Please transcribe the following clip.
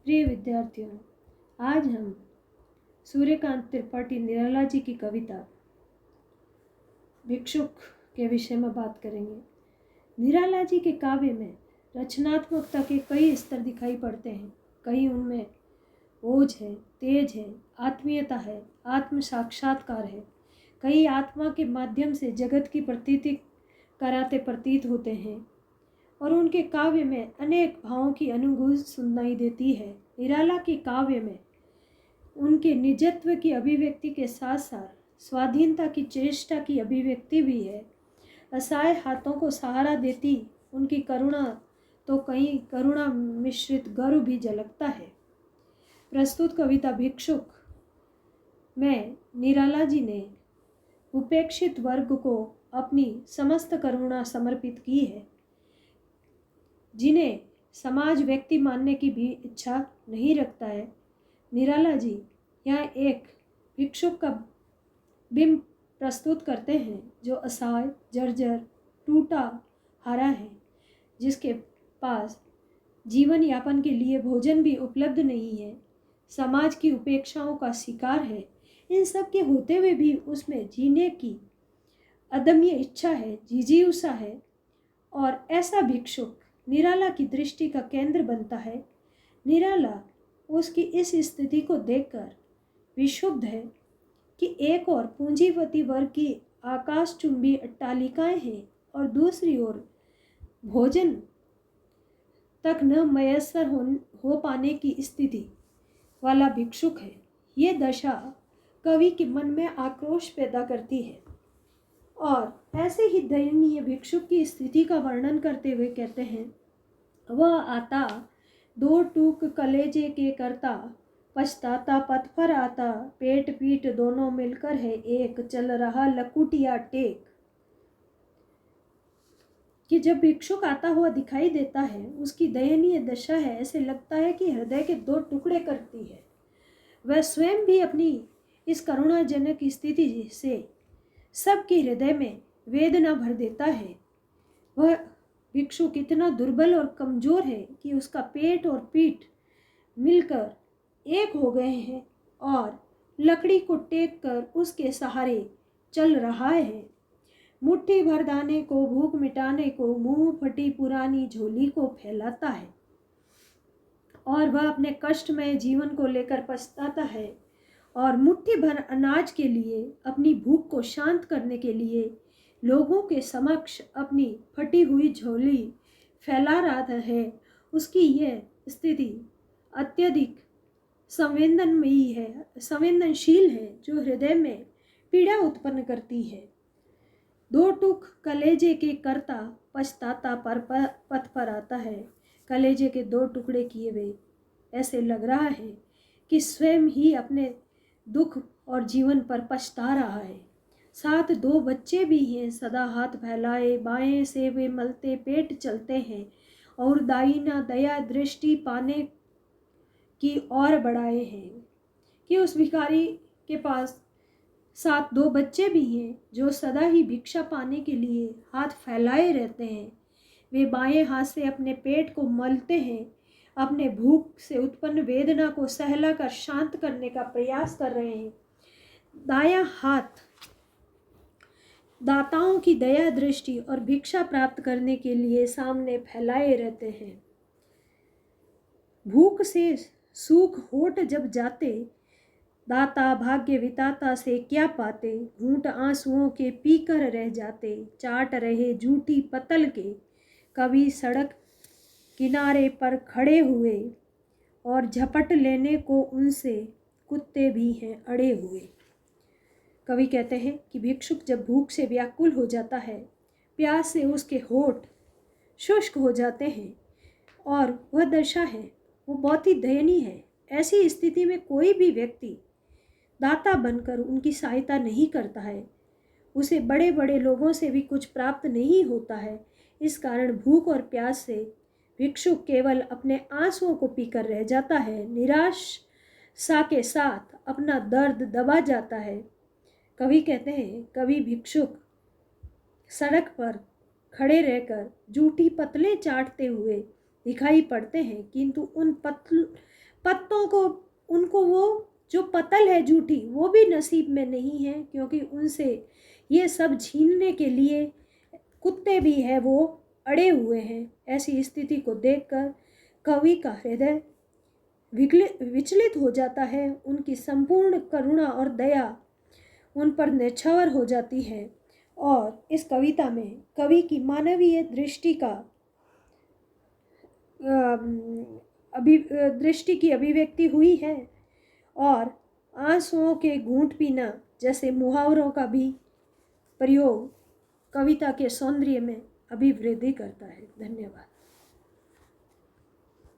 प्रिय विद्यार्थियों, आज हम सूर्यकांत त्रिपाठी निराला जी की कविता भिक्षुक के विषय में बात करेंगे। निराला जी के काव्य में रचनात्मकता के कई स्तर दिखाई पड़ते हैं। कहीं उनमें ओज है, तेज है, आत्मीयता है, आत्म साक्षात्कार है। कई आत्मा के माध्यम से जगत की प्रतीति कराते प्रतीत होते हैं और उनके काव्य में अनेक भावों की अनुभूति सुनाई देती है। निराला के काव्य में उनके निजत्व की अभिव्यक्ति के साथ साथ स्वाधीनता की चेष्टा की अभिव्यक्ति भी है। असहाय हाथों को सहारा देती उनकी करुणा तो कहीं करुणा मिश्रित गर्व भी झलकता है। प्रस्तुत कविता भिक्षुक में निराला जी ने उपेक्षित वर्ग को अपनी समस्त करुणा समर्पित की है, जिन्हें समाज व्यक्ति मानने की भी इच्छा नहीं रखता है। निराला जी यहाँ एक भिक्षुक का बिंब प्रस्तुत करते हैं जो असहाय, जर्जर, टूटा हारा है, जिसके पास जीवन यापन के लिए भोजन भी उपलब्ध नहीं है, समाज की उपेक्षाओं का शिकार है। इन सब के होते हुए भी उसमें जीने की अदम्य इच्छा है, जिजीविषा है और ऐसा भिक्षुक निराला की दृष्टि का केंद्र बनता है। निराला उसकी इस स्थिति को देखकर विक्षुब्ध है कि एक ओर पूंजीपति वर्ग की आकाशचुंबी अट्टालिकाएं हैं और दूसरी ओर भोजन तक न मयस्सर हो पाने की स्थिति वाला भिक्षुक है। ये दशा कवि के मन में आक्रोश पैदा करती है और ऐसे ही दयनीय भिक्षुक की स्थिति का वर्णन करते हुए कहते हैं, वह आता दो टूक कलेजे के करता, पछताता पथ पर आता, पेट पीठ दोनों मिलकर है एक, चल रहा लकुटिया टेक। कि जब भिक्षुक आता हुआ दिखाई देता है, उसकी दयनीय दशा है, ऐसे लगता है कि हृदय के दो टुकड़े करती है। वह स्वयं भी अपनी इस करुणाजनक स्थिति से सबके हृदय में वेदना भर देता है। वह भिक्षुक इतना दुर्बल और कमजोर है कि उसका पेट और पीठ मिलकर एक हो गए हैं और लकड़ी को टेक कर उसके सहारे चल रहा है। मुट्ठी भर दाने को भूख मिटाने को मुंह फटी पुरानी झोली को फैलाता है और वह अपने कष्टमय जीवन को लेकर पछताता है और मुट्ठी भर अनाज के लिए, अपनी भूख को शांत करने के लिए लोगों के समक्ष अपनी फटी हुई झोली फैला रहा है। उसकी यह स्थिति अत्यधिक संवेदनशील है, जो हृदय में पीड़ा उत्पन्न करती है। दो टुक कलेजे के करता, पछताता पर पथ पर आता है। कलेजे के दो टुकड़े किए हुए ऐसे लग रहा है कि स्वयं ही अपने दुख और जीवन पर पछता रहा है। साथ दो बच्चे भी हैं, सदा हाथ फैलाए बाएं से वे मलते पेट चलते हैं और दाईना दया दृष्टि पाने की ओर बढ़ाए हैं। कि उस भिखारी के पास साथ दो बच्चे भी हैं जो सदा ही भिक्षा पाने के लिए हाथ फैलाए रहते हैं। वे बाएं हाथ से अपने पेट को मलते हैं, अपने भूख से उत्पन्न वेदना को सहलाकर शांत करने का प्रयास कर रहे हैं। दायां हाथ दाताओं की दया दृष्टि और भिक्षा प्राप्त करने के लिए सामने फैलाए रहते हैं। भूख से सूख होठ जब जाते, दाता भाग्य विताता से क्या पाते, घूंट आंसुओं के पीकर रह जाते, चाट रहे झूठी पतल के कभी सड़क किनारे पर खड़े हुए और झपट लेने को उनसे कुत्ते भी हैं अड़े हुए। कवि कहते हैं कि भिक्षुक जब भूख से व्याकुल हो जाता है, प्यास से उसके होठ शुष्क हो जाते हैं और वह दशा है वो बहुत ही दयनीय है। ऐसी स्थिति में कोई भी व्यक्ति दाता बनकर उनकी सहायता नहीं करता है। उसे बड़े बड़े लोगों से भी कुछ प्राप्त नहीं होता है। इस कारण भूख और प्यास से भिक्षुक केवल अपने आंसुओं को पीकर रह जाता है, निराशा के साथ अपना दर्द दबा जाता है। कवि कहते हैं, कभी भिक्षुक सड़क पर खड़े रहकर जूठी पतले चाटते हुए दिखाई पड़ते हैं, किंतु उन पत्तों को, उनको वो जो पतल है झूठी वो भी नसीब में नहीं है, क्योंकि उनसे ये सब छीनने के लिए कुत्ते भी है वो अड़े हुए हैं। ऐसी स्थिति को देखकर कवि का हृदय विचलित हो जाता है। उनकी संपूर्ण करुणा और दया उन पर न्यौछावर हो जाती है और इस कविता में कवि की मानवीय दृष्टि का दृष्टि की अभिव्यक्ति हुई है और आंसुओं के घूंट पीना जैसे मुहावरों का भी प्रयोग कविता के सौंदर्य में अभिवृद्धि करता है। धन्यवाद।